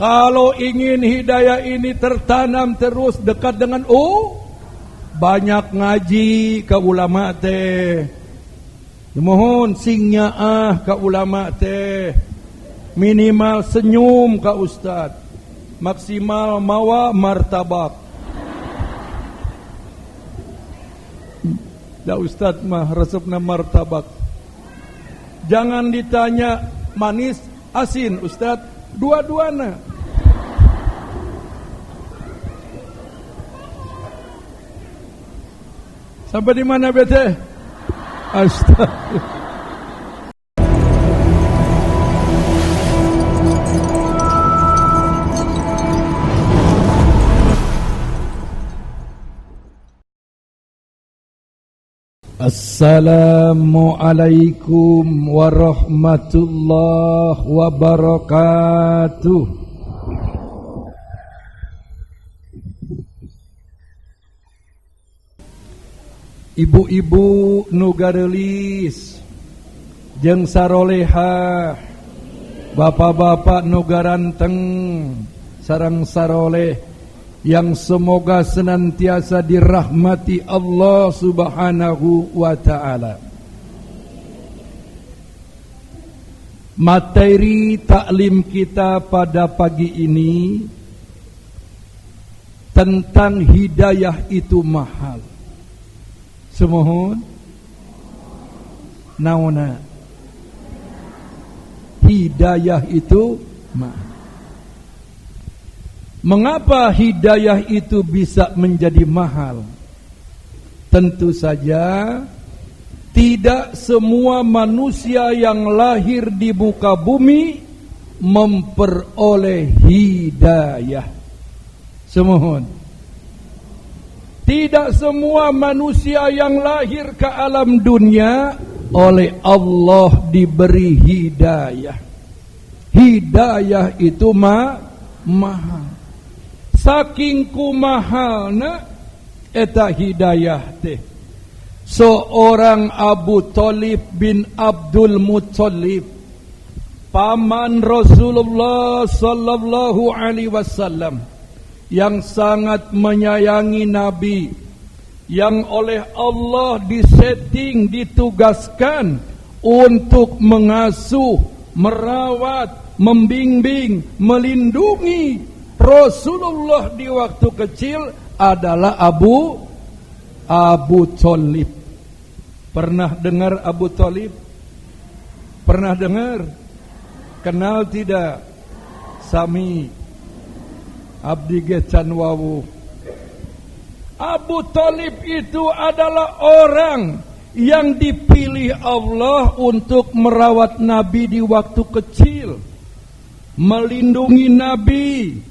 Kalau ingin hidayah ini tertanam terus dekat dengan banyak ngaji ke ulama teh. Mohon singnya ke ulama teh. Minimal senyum ke ustaz. Maksimal mawa martabak. Da ustaz mah resepna martabak. Jangan ditanya manis asin ustaz, dua-duana. Sampai di mana bete? Astagfirullah. Assalamualaikum warahmatullahi wabarakatuh. Ibu-ibu nu garelis jeung sarolehah, bapak-bapak nu garanteng sareng saroleh yang semoga senantiasa dirahmati Allah Subhanahu wa ta'ala. Materi taklim kita pada pagi ini tentang hidayah itu mahal. Semohon naona hidayah itu mahal. Mengapa hidayah itu bisa menjadi mahal? Tentu saja tidak semua manusia yang lahir di muka bumi memperoleh hidayah. Semohon. Tidak semua manusia yang lahir ke alam dunia oleh Allah diberi hidayah. Hidayah itu mahal. Saking kumahalna eta hidayah teh. Seorang Abu Thalib bin Abdul Muttalib, paman Rasulullah sallallahu alaihi wasallam, yang sangat menyayangi Nabi, yang oleh Allah disetting, ditugaskan untuk mengasuh, merawat, membimbing, melindungi Rasulullah di waktu kecil adalah Abu Thalib. Pernah dengar Abu Thalib? Pernah dengar? Kenal tidak? Sami abdi ge can wawu. Abu Thalib itu adalah orang yang dipilih Allah untuk merawat Nabi di waktu kecil, melindungi Nabi.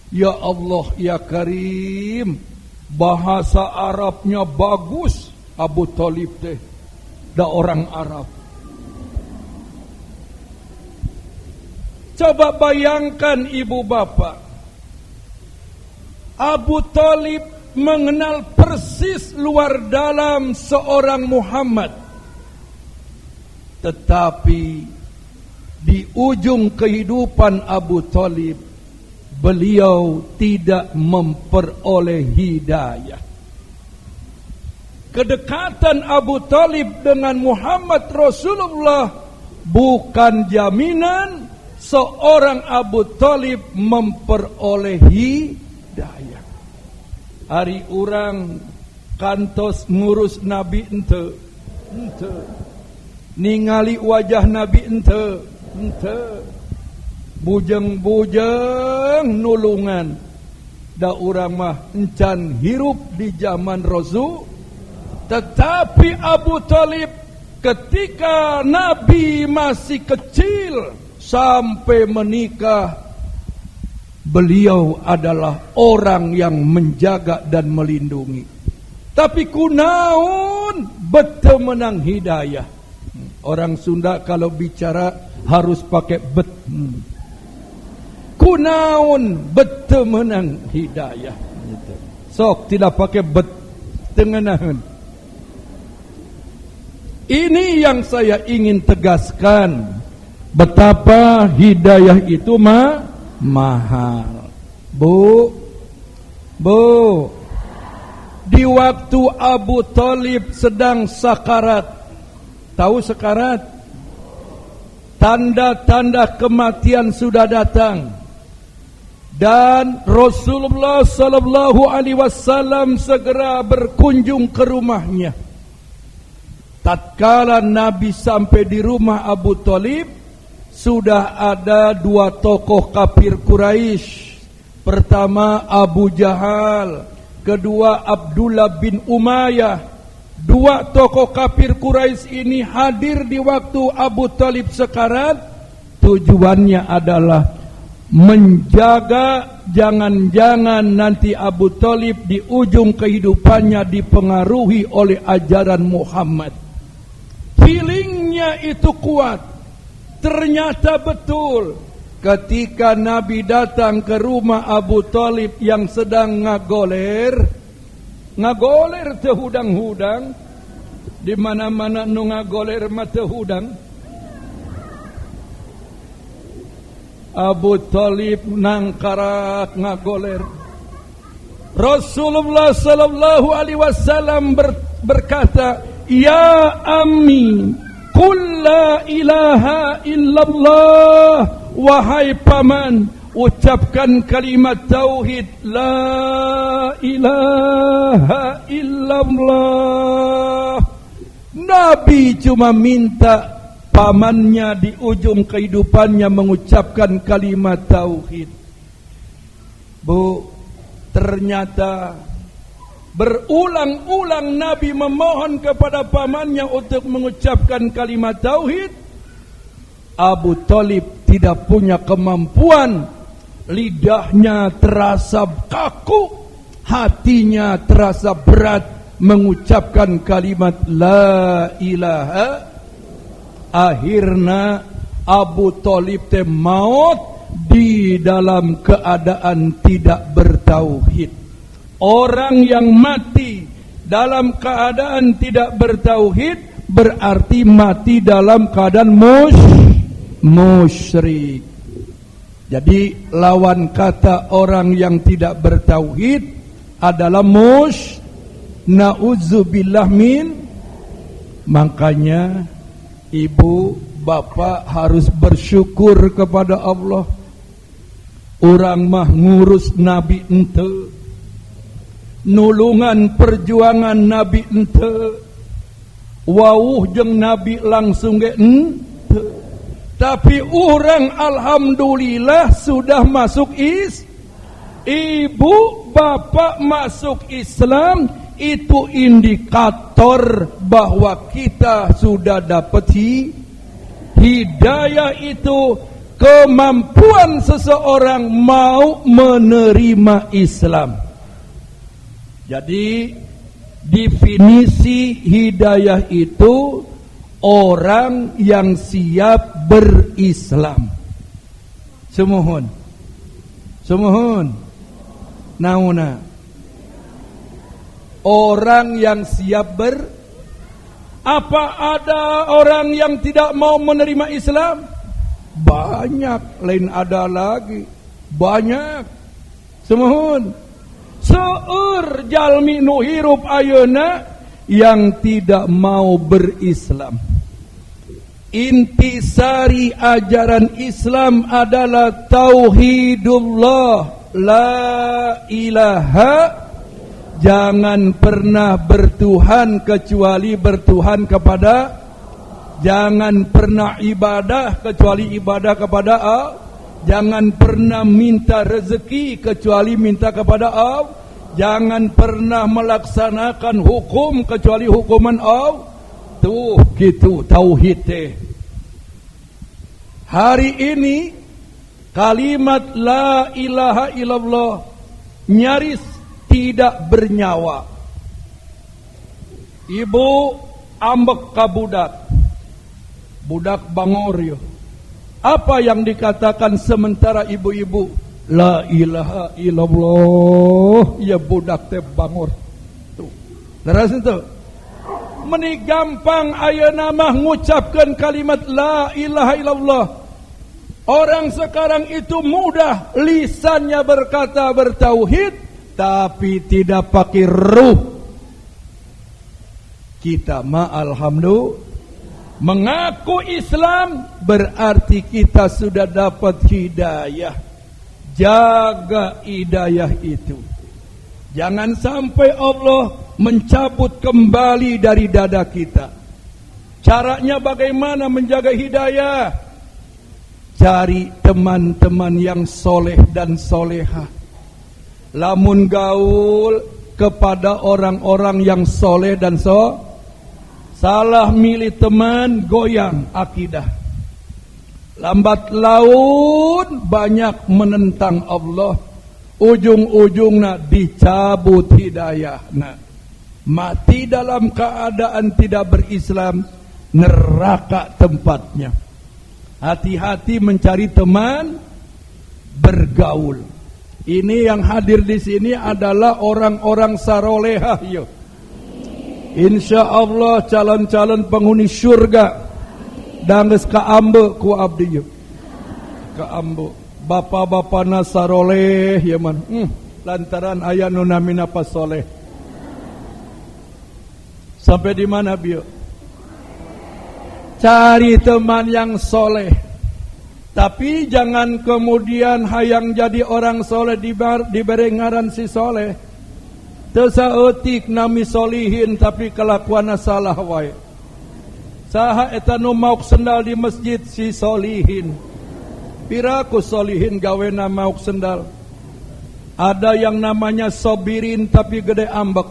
Ya Allah, ya Karim, bahasa Arabnya bagus. Abu Thalib teh da orang Arab. Coba bayangkan ibu bapak, Abu Thalib mengenal persis luar dalam seorang Muhammad. Tetapi di ujung kehidupan Abu Thalib, beliau tidak memperoleh hidayah. Kedekatan Abu Thalib dengan Muhammad Rasulullah bukan jaminan seorang Abu Thalib memperoleh hidayah. Ari urang kantos ngurus Nabi ente, ningali wajah Nabi ente. Bujeng-bujeng nulungan. Da urang mah encan hirup di zaman Rasul. Tetapi Abu Thalib ketika Nabi masih kecil sampai menikah, beliau adalah orang yang menjaga dan melindungi. Tapi kunaon bete menang hidayah. Orang Sunda kalau bicara harus pakai bet. Kunaon bete menang hidayah. Sok tidak pakai bet tengenahan. Ini yang saya ingin tegaskan. Betapa hidayah itu mahal. Bu, di waktu Abu Thalib sedang sakarat, tahu sakarat? Tanda-tanda kematian sudah datang. Dan Rasulullah sallallahu alaihi wasallam segera berkunjung ke rumahnya. Tatkala Nabi sampai di rumah Abu Thalib, sudah ada dua tokoh kafir Quraisy. Pertama Abu Jahal, kedua Abdullah bin Umayyah. Dua tokoh kafir Quraisy ini hadir di waktu Abu Thalib sekarat. Tujuannya adalah menjaga jangan-jangan nanti Abu Thalib di ujung kehidupannya dipengaruhi oleh ajaran Muhammad. Feelingnya itu kuat. Ternyata betul. Ketika Nabi datang ke rumah Abu Thalib yang sedang ngagoler teu hudang-hudang, di mana-mana nu ngagoler mah teu hudang. Abu Thalib nangkarak ngagoler. Rasulullah sallallahu alaihi wasallam berkata, "Ya ammi, qul la ilaha illallah." Wahai paman, ucapkan kalimat tauhid, la ilaha illallah. Nabi cuma minta pamannya di ujung kehidupannya mengucapkan kalimat tauhid. Bu, ternyata berulang-ulang Nabi memohon kepada pamannya untuk mengucapkan kalimat tauhid. Abu Thalib tidak punya kemampuan, lidahnya terasa kaku, hatinya terasa berat mengucapkan kalimat la ilaha. Akhirnya Abu Thalib maut di dalam keadaan tidak bertauhid. Orang yang mati dalam keadaan tidak bertauhid berarti mati dalam keadaan musyrik. Jadi lawan kata orang yang tidak bertauhid adalah na'udzubillah min. Makanya ibu bapak harus bersyukur kepada Allah. Orang mah ngurus Nabi ente, nulungan perjuangan Nabi ente, wawuh jeung Nabi langsung ge ente. Tapi orang alhamdulillah sudah masuk ibu bapak masuk Islam, itu indikator bahwa kita sudah dapat hidayah. Itu kemampuan seseorang mau menerima Islam. Jadi definisi hidayah itu orang yang siap berislam. Semohon nauna orang yang siap apa ada orang yang tidak mau menerima Islam? Banyak, lain ada lagi. Banyak. Semohon seueur jalmi nu hirup ayeuna yang tidak mau berislam. Intisari ajaran Islam adalah tauhidullah, la ilaha. Jangan pernah bertuhan kecuali bertuhan kepada, jangan pernah ibadah kecuali ibadah kepada Allah. Jangan pernah minta rezeki kecuali minta kepada Allah. Jangan pernah melaksanakan hukum kecuali hukuman Allah. Tuh gitu tauhid teh. Hari ini kalimat la ilaha illallah nyaris tidak bernyawa. Ibu ambek ka budak bangor yo. Apa yang dikatakan sementara ibu-ibu? La ilaha illallah. Ya budak teh bangor. Tuh. Leras itu. Meni gampang ayeuna mah ngucapkeun kalimat la ilaha illallah. Orang sekarang itu mudah lisannya berkata bertauhid, tapi tidak pakai ruh. Kita alhamdulillah mengaku Islam berarti kita sudah dapat hidayah. Jaga hidayah itu. Jangan sampai Allah mencabut kembali dari dada kita. Caranya bagaimana menjaga hidayah? Cari teman-teman yang soleh dan solehah. Lamun gaul kepada orang-orang yang soleh dan salah milih teman, goyang akidah. Lambat laun banyak menentang Allah. Ujung-ujungnya dicabut hidayah. Mati dalam keadaan tidak berislam, neraka tempatnya. Hati-hati mencari teman, bergaul. Ini yang hadir di sini adalah orang-orang sarolehah. Insya Allah calon-calon penghuni syurga. Danges ka ambe ku abdi. Ka ambe. Bapak-bapak nasaroleh ya man. Lantaran ayat nunamina pasoleh. Sampai di mana biyo? Cari teman yang soleh. Tapi jangan kemudian hayang jadi orang soleh diberi ngaran si soleh. Tesaetik nami solihin tapi kelakuanna salah wae. Saha eta nu mauk sendal di masjid si solihin. Piraku solihin gawena mauk sendal. Ada yang namanya sobirin tapi gede ambek.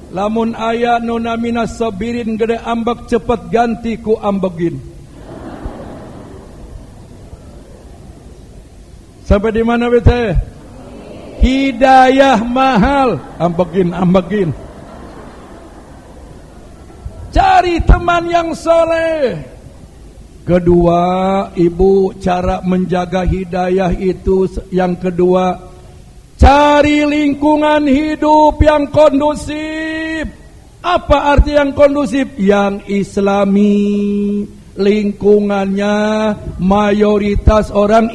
Lamun aya nu namina sobirin gede ambek cepet ganti ku ambegin. Sampai di mana bete? Hidayah mahal, ambegin. Cari teman yang soleh. Kedua, ibu, cara menjaga hidayah itu yang kedua, cari lingkungan hidup yang kondusif. Apa arti yang kondusif? Yang Islami. Lingkungannya mayoritas orang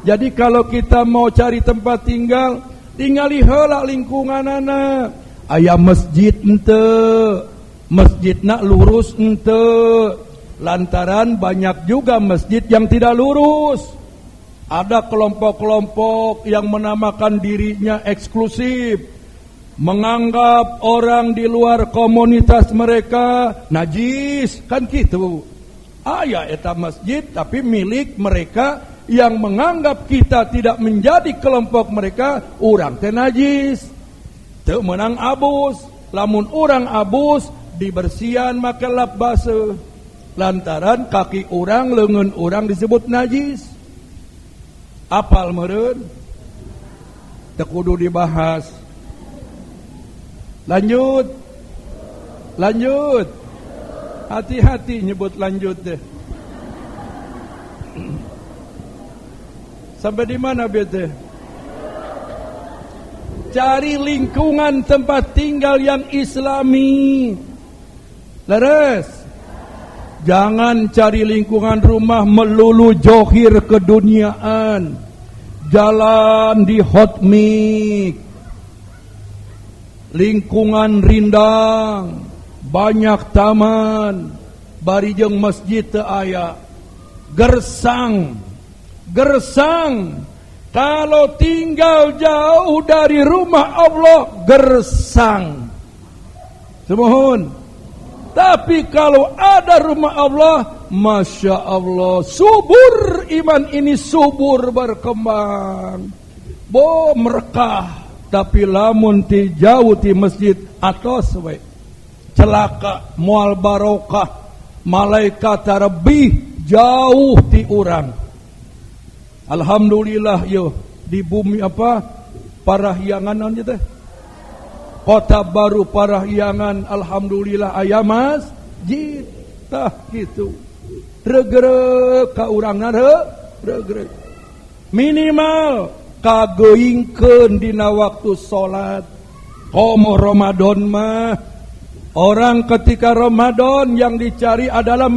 Jadi kalau kita mau cari tempat tinggal, tinggali heula lingkunganana. Aya masjid ente, masjidna lurus ente. Lantaran banyak juga masjid yang tidak lurus. Ada kelompok-kelompok yang menamakan dirinya eksklusif, menganggap orang di luar komunitas mereka najis, kan gitu. Aya eta masjid tapi milik mereka yang menganggap kita tidak menjadi kelompok mereka, urang teh najis, teu menang abus. Lamun urang abus, dibersihan make lap baseuh. Lantaran kaki urang, leungeun urang disebut najis. Apal meureun? Teu kudu dibahas. Lanjut. Hati-hati nyebut lanjut deh. Sampai di mana bete? Cari lingkungan tempat tinggal yang Islami. Leres. Jangan cari lingkungan rumah melulu johir keduniaan. Jalan di hot mic. Lingkungan rindang, banyak taman, bari jeung masjid teu aya. Gersang. Kalau tinggal jauh dari rumah Allah, gersang. Semohon. Tapi kalau ada rumah Allah, Masya Allah, subur iman ini, subur berkembang. Merekah. Tapi lamun ti jauh ti masjid atos we. Celaka, moal barokah. Malaikat lebih jauh ti urang. Alhamdulillah yo di bumi Parahyangan nanti teh. Kota Baru Parahyangan, alhamdulillah aya masjid tah gitu. Regreg ka urangna regreg. Minimal kagoingkeun dina waktu salat. Komo Ramadan mah orang ketika Ramadan yang dicari adalah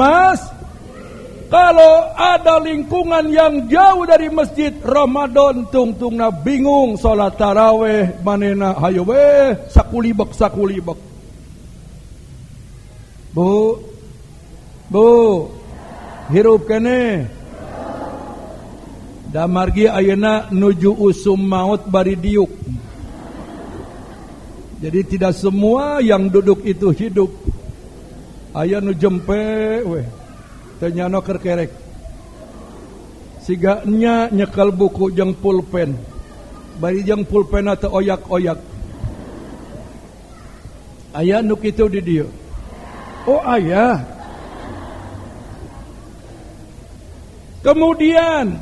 Kalau ada lingkungan yang jauh dari masjid, Ramadan tungtungna bingung salat tarawih manena hayo we sakulibek. Bu hirup kene da margi ayeuna nuju usum maut bari diuk. Jadi tidak semua yang duduk itu hidup. Aya nu jempe we tanyana kerkerek. Siga nya nyekel buku jeung pulpen. Bari jeung pulpen teh oyak-oyak. Aya nu kitu di dieu. Oh aya. Kemudian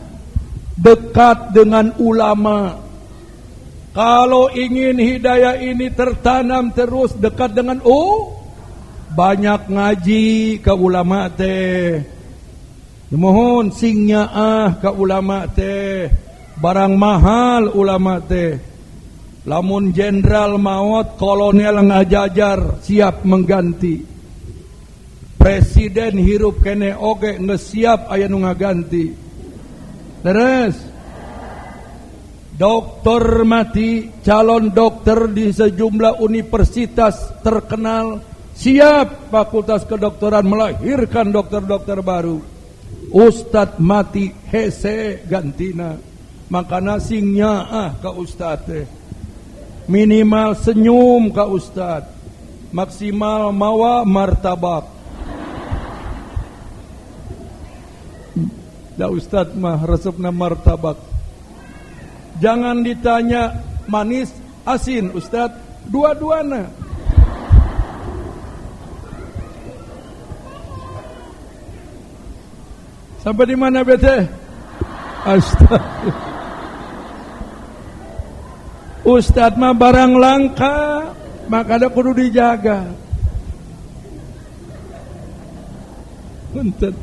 dekat dengan ulama. Kalau ingin hidayah ini tertanam terus dekat dengan banyak ngaji ke ulama teh. Mohon singnya ke ulama teh. Barang mahal ulama teh. Lamun jenderal maut, kolonel ngajajar siap mengganti. Presiden hirup kene oge ngesiap aya nu ngaganti. Terus dokter mati, calon dokter di sejumlah universitas terkenal siap fakultas kedokteran melahirkan dokter-dokter baru. Ustad mati hese gantina. Makana singnya ka ustad teh. Minimal senyum ka ustad. Maksimal mawa martabak. Da ustad mah resepna martabak. Jangan ditanya manis asin ustad, dua-duana. Sampai di mana bete? Astagfirullah. Ustad mah barang langka, maka ada kudu dijaga. Punten.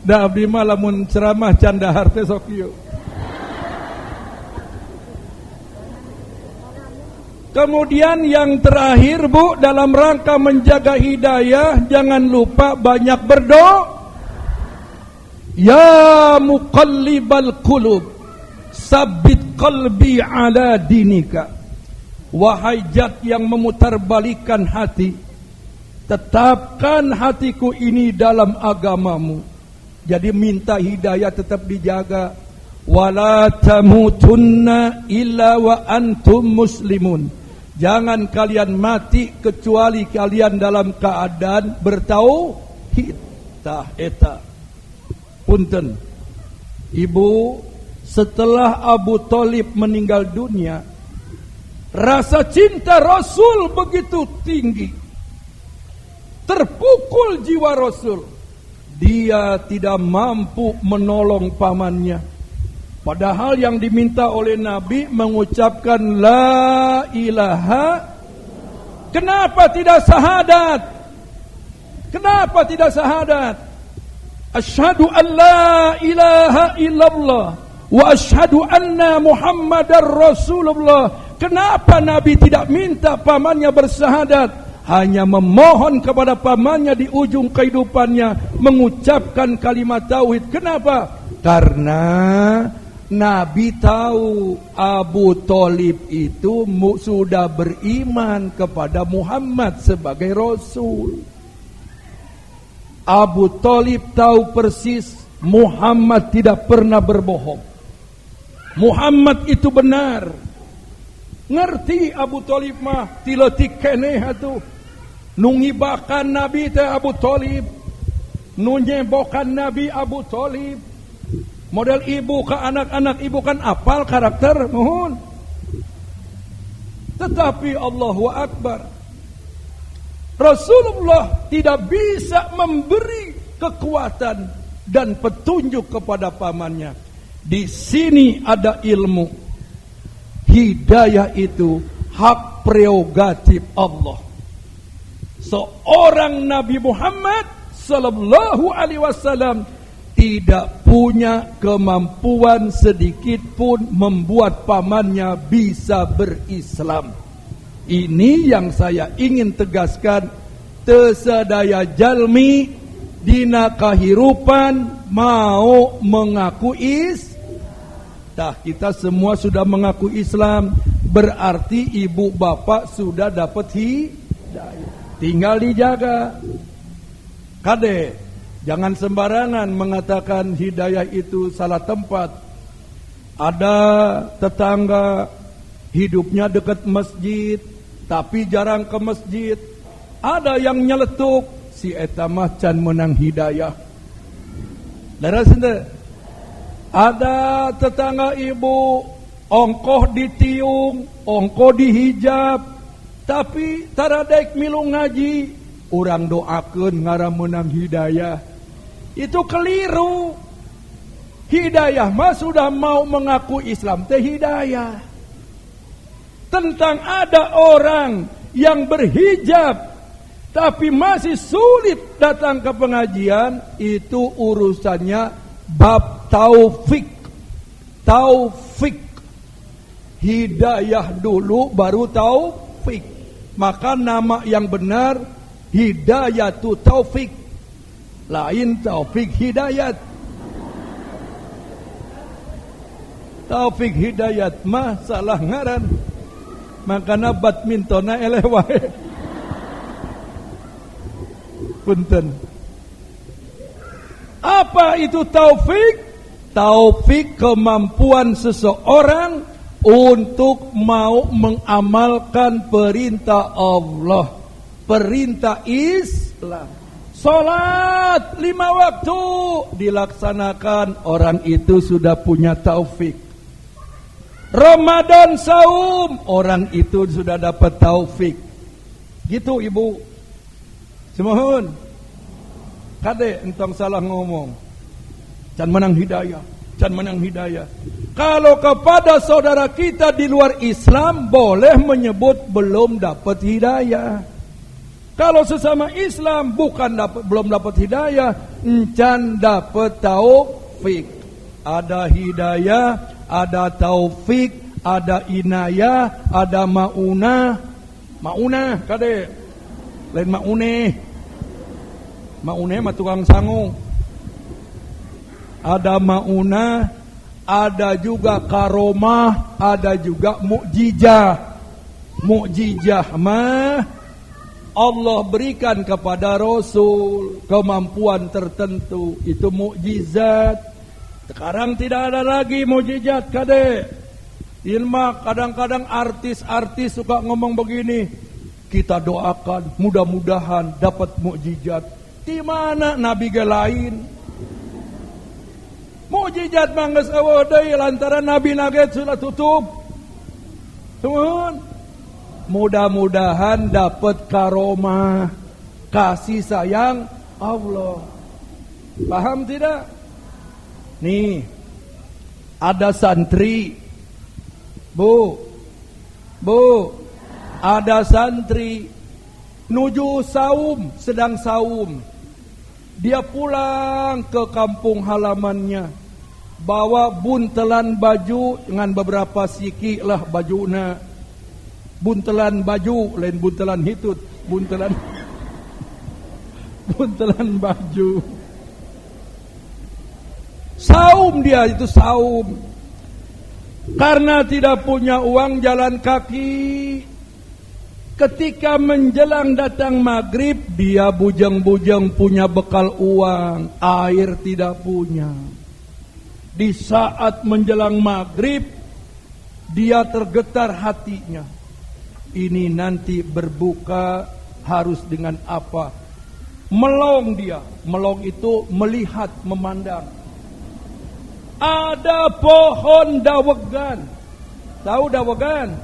Da abdi mah lamun ceramah candahar teh sok ieu. Kemudian yang terakhir Bu, dalam rangka menjaga hidayah, jangan lupa banyak berdoa. Ya muqallibal qulub, sabbit qalbi ala dinika. Wahai zat yang memutarbalikan hati, tetapkan hatiku ini dalam agamamu. Jadi minta hidayah tetap dijaga. Wala tamutunna illa wa antum muslimun. Jangan kalian mati kecuali kalian dalam keadaan bertauhid. Tah eta. Punten. Ibu, setelah Abu Thalib meninggal dunia, rasa cinta Rasul begitu tinggi. Terpukul jiwa Rasul. Dia tidak mampu menolong pamannya. Padahal yang diminta oleh Nabi mengucapkan la ilaha. Kenapa tidak syahadat? Kenapa tidak syahadat? Asyhadu an la ilaha illallah wa asyhadu anna Muhammadar Rasulullah. Kenapa Nabi tidak minta pamannya bersyahadat? Hanya memohon kepada pamannya di ujung kehidupannya mengucapkan kalimat tauhid. Kenapa? Karena Nabi tahu Abu Thalib itu sudah beriman kepada Muhammad sebagai Rasul. Abu Thalib tahu persis Muhammad tidak pernah berbohong. Muhammad itu benar. Ngerti Abu Thalib mah tiletik keneh atuh. Nungibakan Nabi teh Abu Thalib. Nunyebokan Nabi Abu Thalib. Model ibu ke anak-anak ibu kan apal karakter mohon. Tetapi Allahu Akbar, Rasulullah tidak bisa memberi kekuatan dan petunjuk kepada pamannya. Di sini ada ilmu. Hidayah itu hak prerogatif Allah. Seorang Nabi Muhammad sallallahu alaihi wasallam tidak punya kemampuan sedikit pun membuat pamannya bisa berislam. Ini yang saya ingin tegaskan. Tesadaya jalmi dina kahirupan mau mengaku Tah kita semua sudah mengaku Islam, berarti ibu bapak sudah dapat hidayah. Tinggal dijaga. Kade, jangan sembarangan mengatakan hidayah itu salah tempat. Ada tetangga hidupnya dekat masjid, tapi jarang ke masjid. Ada yang nyeletuk, si eta mah can menang hidayah. Laras ente. Ada tetangga ibu ongkoh ditiung, ongkoh dihijab, tapi taradek milu ngaji, urang doakeun ngara menang hidayah. Itu keliru. Hidayah mah sudah mau mengaku Islam teh hidayah. Tentang ada orang yang berhijab tapi masih sulit datang ke pengajian, itu urusannya bab taufik. Hidayah dulu baru taufik. Maka nama yang benar Hidayatu Taufik, lain Taufik Hidayat. Taufik Hidayat mah salah ngaran. Makana badmintona eleh wae. Punten. Apa itu taufik? Taufik kemampuan seseorang untuk mau mengamalkan perintah Allah, perintah Islam. Salat 5 waktu dilaksanakan, orang itu sudah punya taufik. Ramadan saum, orang itu sudah dapat taufik. Gitu ibu. Semohon. Kade entong salah ngomong. Can menang hidayah, can menang hidayah. Kalau kepada saudara kita di luar Islam boleh menyebut belum dapat hidayah. Kalau sesama Islam belum dapat hidayah, encan dapat taufik. Ada hidayah, ada taufik, ada inayah, ada maunah. Maunah kade. Lain mauneh. Mauneh mah tukang sangu. Ada maunah, ada juga karomah, ada juga mukjizah. Mukjizah mah Allah berikan kepada Rasul kemampuan tertentu, itu mukjizat. Sekarang tidak ada lagi mukjizat kade. Ilma kadang-kadang artis-artis suka ngomong begini, kita doakan mudah-mudahan dapat mukjizat. Di mana nabi lain? Mukjizat mangges eueuh deui lantaran nabi naget sudah tutup. Tuhun. Mudah-mudahan dapat karomah, kasih sayang Allah. Paham tidak? Nih, ada santri. Bu, ada santri nuju saum, sedang saum. Dia pulang ke kampung halamannya, bawa buntelan baju dengan beberapa siki lah bajuna. Buntelan baju, lain buntelan hitut, buntelan baju. Saum dia itu saum. Karena tidak punya uang jalan kaki. Ketika menjelang datang maghrib, dia bujang-bujang punya bekal uang, air tidak punya. Di saat menjelang maghrib, dia tergetar hatinya. Ini nanti berbuka harus dengan apa? Melong dia. Melong itu melihat, memandang. Ada pohon dawegan. Tahu dawegan?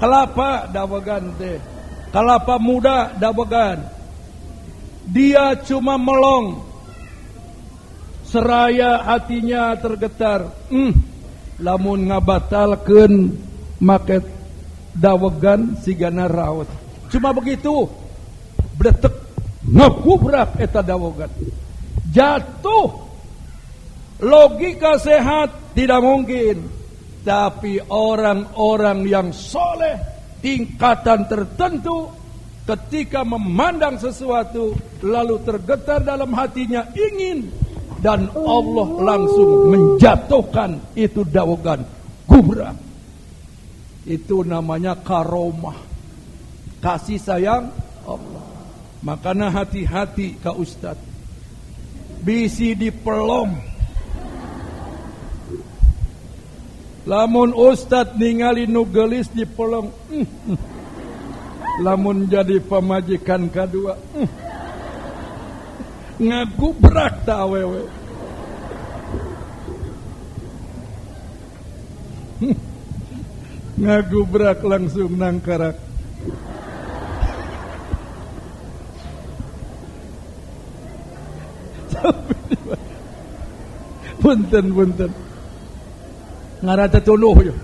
Kelapa dawegan teh. Kelapa muda dawegan. Dia cuma melong. Seraya hatinya tergetar. Lamun ngabatalkeun make dawegan sigana raut. Cuma begitu. Bletek ngekubrak eta dawegan. Jatuh. Logika sehat tidak mungkin. Tapi orang-orang yang soleh tingkatan tertentu ketika memandang sesuatu lalu tergetar dalam hatinya ingin, dan Allah langsung menjatuhkan itu dawagan gubrak. Itu namanya karomah, kasih sayang Allah. Makanya hati-hati Kak Ustad, bisi dipelom. Lamun Ustad ningali nu geulis dipelong, lamun jadi pemajikan kedua, ngagubrak ta awewe. Ngagubrak langsung nangkarak. Punten ngarata tuluh yo.